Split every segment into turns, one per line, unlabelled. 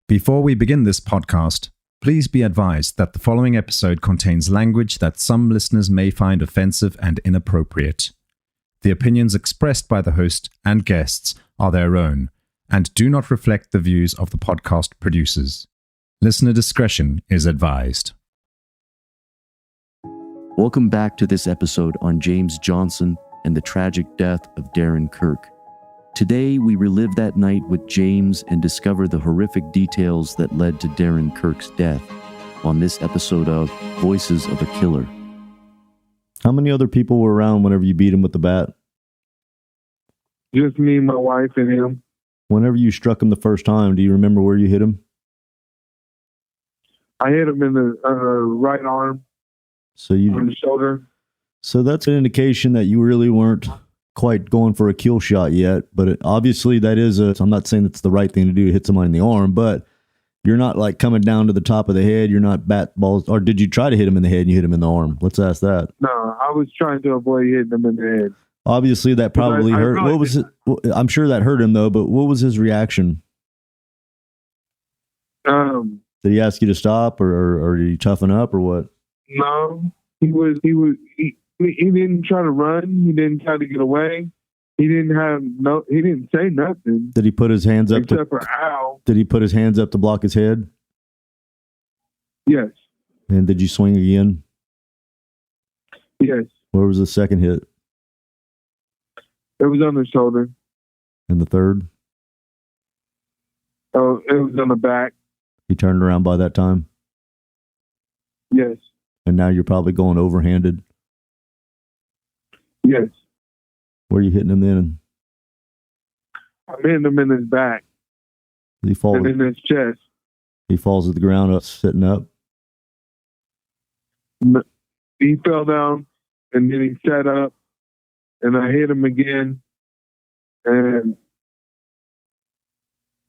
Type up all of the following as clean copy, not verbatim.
Before we begin this podcast, please be advised that the following episode contains language that some listeners may find offensive and inappropriate. The opinions expressed by the host and guests are their own and do not reflect the views of the podcast producers. Listener discretion is advised.
Welcome back to this episode on James Johnson and the tragic death of Darren Kirk. Today, we relive that night with James and discover the horrific details that led to Darren Kirk's death on this episode of Voices of a Killer.
How many other people were around whenever you beat him with the bat?
Just me, my wife, and him.
Whenever you struck him the first time, do you remember where you hit him?
I hit him in the right arm, on the shoulder.
So that's an indication that you really weren't quite going for a kill shot yet, but obviously that is I'm not saying it's the right thing to do to hit somebody in the arm, but you're not like coming down to the top of the head. You're not bat balls, or did you try to hit him in the head and you hit him in the arm? Let's ask that.
No, I was trying to avoid hitting him in the head.
Obviously that probably hurt. Really what was it? I'm sure that hurt him though, but what was his reaction?
Did
he ask you to stop or did he toughen up or what?
No, he didn't try to run. He didn't try to get away. He didn't say nothing.
Did he put his hands up
except for ow?
Did he put his hands up to block his head?
Yes.
And did you swing again?
Yes.
Where was the second hit?
It was on the shoulder.
And the third?
Oh, it was on the back.
He turned around by that time?
Yes.
And now you're probably going overhanded?
Yes.
Where are you hitting him then?
I'm hitting him in his back.
He falls
and in his chest.
He falls at the ground sitting up?
He fell down and then he sat up and I hit him again. And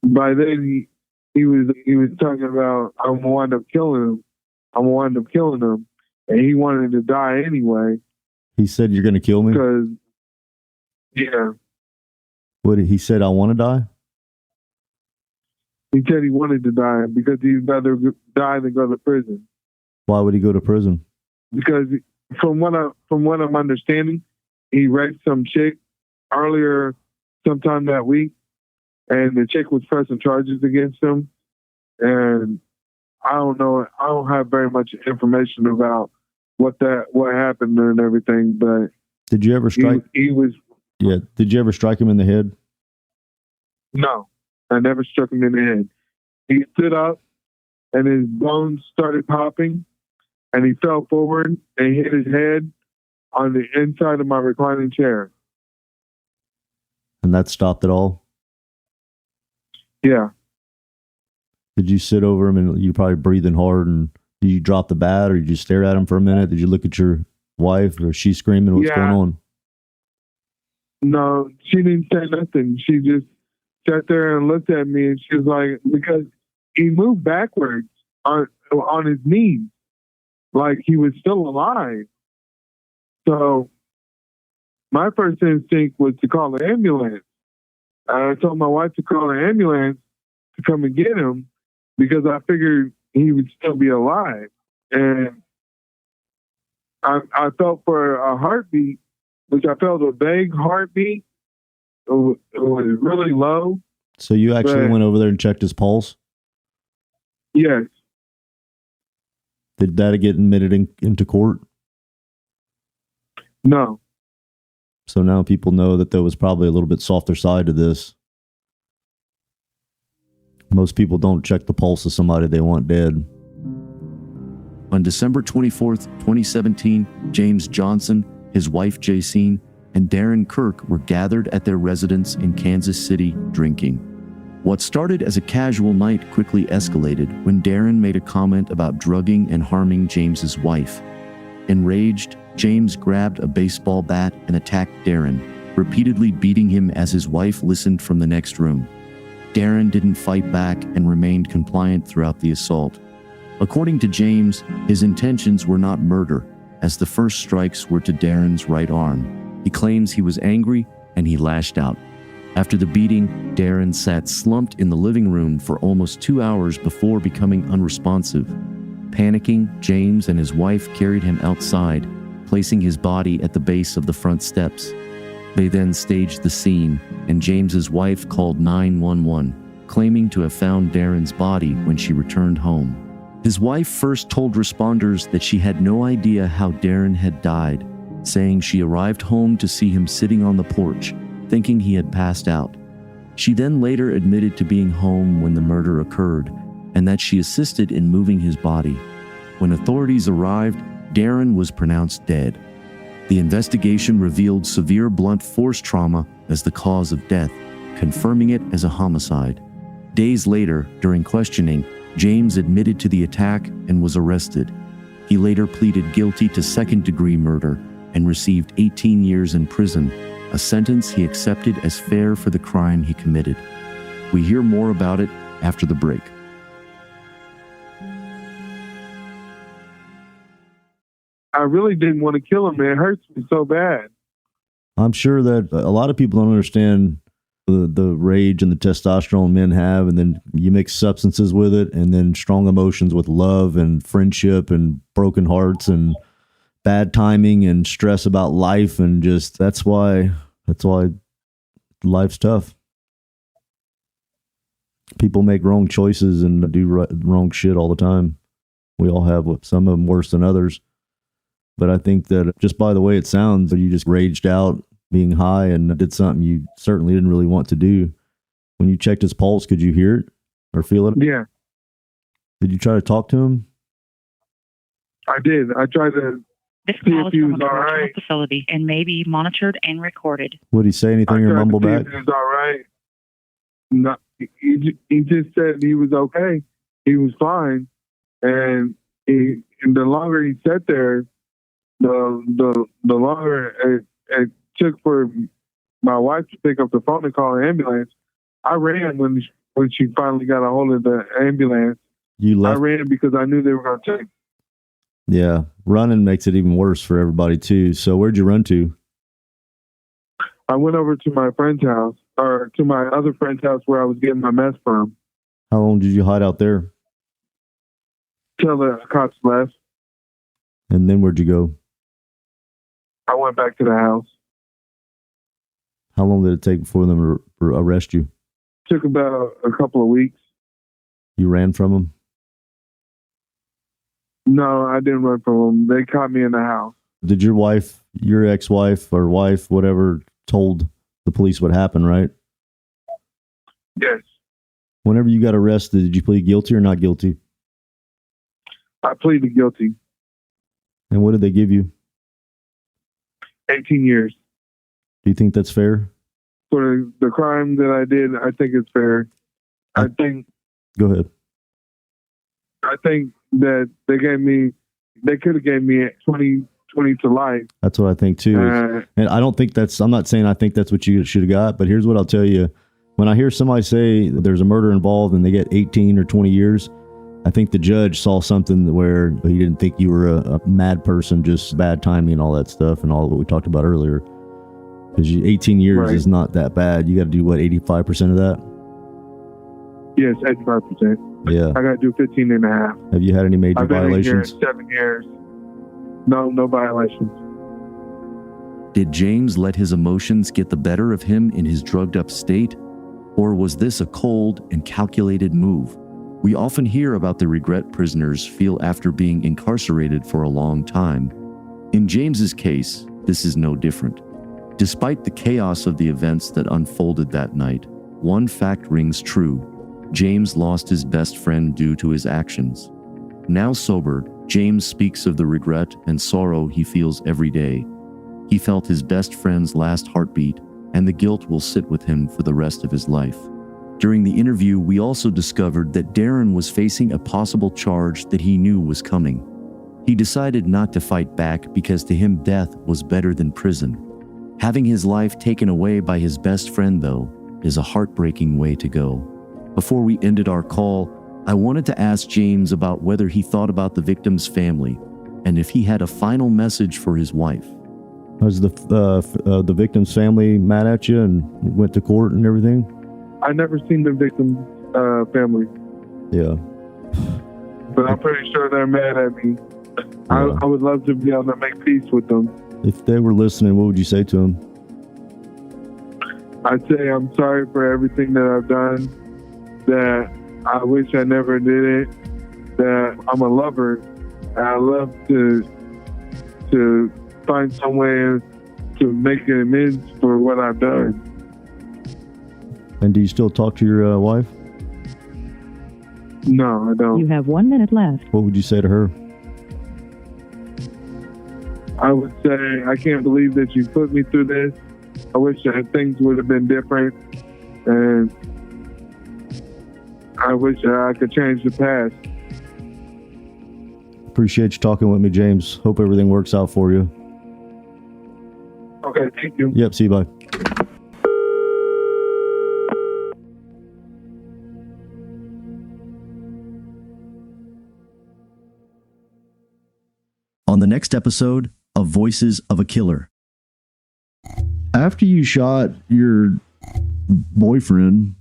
by then he was talking about, I'm going to wind up killing him. I'm going to wind up killing him. And he wanted to die anyway.
He said, you're going to kill me?
Because, yeah.
What, he said, I want to die?
He said he wanted to die because he'd rather die than go to prison.
Why would he go to prison?
Because from what I'm understanding, he raped some chick earlier sometime that week, and the chick was pressing charges against him. And I don't know. I don't have very much information about what happened and everything. But
did you ever strike?
He was.
Yeah. Did you ever strike him in the head?
No, I never struck him in the head. He stood up, and his bones started popping, and he fell forward and hit his head on the inside of my reclining chair.
And that stopped it all?
Yeah.
Did you sit over him and you're probably breathing hard, and did you drop the bat or did you stare at him for a minute? Did you look at your wife or is she screaming? What's going on?
No, she didn't say nothing. She just sat there and looked at me, and she was like, because he moved backwards on his knees like he was still alive. So my first instinct was to call an ambulance. I told my wife to call an ambulance to come and get him because I figured he would still be alive. And I felt for a heartbeat, which I felt a vague heartbeat. It was really low.
So you actually went over there and checked his pulse?
Yes.
Did that get admitted into court?
No.
So now people know that there was probably a little bit softer side to this. Most people don't check the pulse of somebody they want dead.
On December 24th, 2017, James Johnson, his wife Jacine, and Darren Kirk were gathered at their residence in Kansas City drinking. What started as a casual night quickly escalated when Darren made a comment about drugging and harming James's wife. Enraged, James grabbed a baseball bat and attacked Darren, repeatedly beating him as his wife listened from the next room. Darren didn't fight back and remained compliant throughout the assault. According to James, his intentions were not murder, as the first strikes were to Darren's right arm. He claims he was angry and he lashed out. After the beating, Darren sat slumped in the living room for almost 2 hours before becoming unresponsive. Panicking, James and his wife carried him outside, placing his body at the base of the front steps. They then staged the scene, and James's wife called 911, claiming to have found Darren's body when she returned home. His wife first told responders that she had no idea how Darren had died, saying she arrived home to see him sitting on the porch, thinking he had passed out. She then later admitted to being home when the murder occurred, and that she assisted in moving his body. When authorities arrived, Darren was pronounced dead. The investigation revealed severe blunt force trauma as the cause of death, confirming it as a homicide. Days later, during questioning, James admitted to the attack and was arrested. He later pleaded guilty to second-degree murder and received 18 years in prison, a sentence he accepted as fair for the crime he committed. We hear more about it after the break.
I really didn't want to kill him. It hurts me so bad.
I'm sure that a lot of people don't understand the rage and the testosterone men have, and then you mix substances with it, and then strong emotions with love and friendship and broken hearts and bad timing and stress about life, and just that's why life's tough. People make wrong choices and do wrong shit all the time. We all have, some of them worse than others. But I think that just by the way it sounds, you just raged out being high and did something you certainly didn't really want to do. When you checked his pulse, could you hear it or feel it?
Yeah.
Did you try to talk to him?
I did. I tried to
This
see
call
if
is
he
from
was
a
all
correctional
right.
facility and may be monitored and recorded.
Would he say anything or mumble back?
He was all right. No, he just said he was okay. He was fine. And the longer he sat there, the longer it took for my wife to pick up the phone and call an ambulance. I ran when she finally got a hold of the ambulance.
You left.
I ran because I knew they were going to take.
Yeah, running makes it even worse for everybody too. So where'd you run to?
I went over to my friend's house, or to my other friend's house where I was getting my mess from.
How long did you hide out there?
Till the cops left.
And then where'd you go?
I went back to the house.
How long did it take before them arrest you?
Took about a couple of weeks.
You ran from them?
No, I didn't run from them. They caught me in the house.
Did your wife, your ex-wife or wife, whatever, told the police what happened, right?
Yes.
Whenever you got arrested, did you plead guilty or not guilty?
I pleaded guilty.
And what did they give you?
18 years.
Do you think that's fair?
For the crime that I did, I think it's fair. I think
Go ahead.
I think that they could have gave me 20 to life.
That's what I think too. And I don't think I'm not saying I think that's what you should have got, but here's what I'll tell you. When I hear somebody say there's a murder involved and they get 18 or 20 years, I think the judge saw something where he didn't think you were a mad person, just bad timing and all that stuff and all what we talked about earlier. Because 18 years is not that bad. You got to do, what, 85% of that?
Yes, 85%.
Yeah.
I got to do 15 and a half.
Have you had any major
I've been
violations?
in here 7 years. No violations.
Did James let his emotions get the better of him in his drugged-up state? Or was this a cold and calculated move? We often hear about the regret prisoners feel after being incarcerated for a long time. In James's case, this is no different. Despite the chaos of the events that unfolded that night, one fact rings true. James lost his best friend due to his actions. Now sobered, James speaks of the regret and sorrow he feels every day. He felt his best friend's last heartbeat, and the guilt will sit with him for the rest of his life. During the interview, we also discovered that Darren was facing a possible charge that he knew was coming. He decided not to fight back because to him death was better than prison. Having his life taken away by his best friend, though, is a heartbreaking way to go. Before we ended our call, I wanted to ask James about whether he thought about the victim's family and if he had a final message for his wife.
Was the victim's family mad at you and went to court and everything?
I never seen the victim's family,
Yeah.
but I'm pretty sure they're mad at me.
Yeah.
I would love to be able to make peace with them.
If they were listening, what would you say to them?
I'd say I'm sorry for everything that I've done, that I wish I never did it, that I'm a lover, and I love to find some way to make an amends for what I've done.
And do you still talk to your wife?
No, I don't.
You have 1 minute left.
What would you say to her?
I would say, I can't believe that you put me through this. I wish that things would have been different, and I wish I could change the past.
Appreciate you talking with me, James. Hope everything works out for you.
Okay, thank you.
Yep, see you, bye.
On the next episode of Voices of a Killer.
After you shot your boyfriend,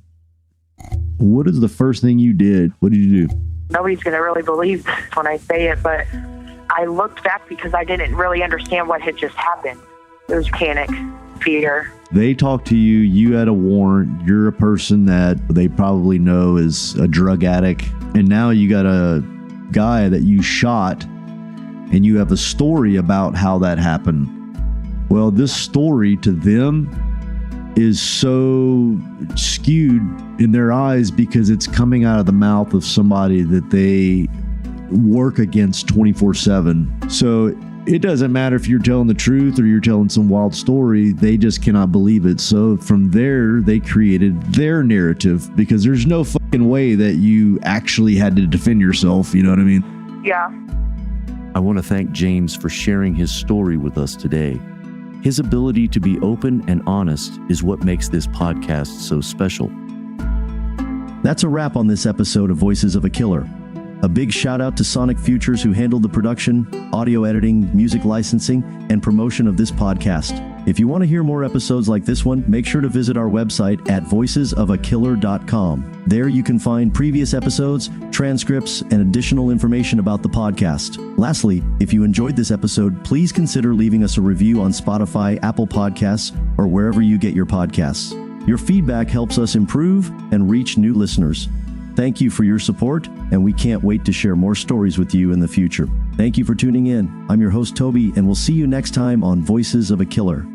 what is the first thing you did? What did you do?
Nobody's going to really believe this when I say it, but I looked back because I didn't really understand what had just happened. It was panic, fear.
They talked to you, you had a warrant, you're a person that they probably know is a drug addict, and now you got a guy that you shot, and you have a story about how that happened. Well, this story to them is so skewed in their eyes because it's coming out of the mouth of somebody that they work against 24/7. So it doesn't matter if you're telling the truth or you're telling some wild story, they just cannot believe it. So from there, they created their narrative because there's no fucking way that you actually had to defend yourself. You know what I mean?
Yeah.
I want to thank James for sharing his story with us today. His ability to be open and honest is what makes this podcast so special. That's a wrap on this episode of Voices of a Killer. A big shout out to Sonic Futures, who handled the production, audio editing, music licensing, and promotion of this podcast. If you want to hear more episodes like this one, make sure to visit our website at voicesofakiller.com. There you can find previous episodes, transcripts, and additional information about the podcast. Lastly, if you enjoyed this episode, please consider leaving us a review on Spotify, Apple Podcasts, or wherever you get your podcasts. Your feedback helps us improve and reach new listeners. Thank you for your support, and we can't wait to share more stories with you in the future. Thank you for tuning in. I'm your host, Toby, and we'll see you next time on Voices of a Killer.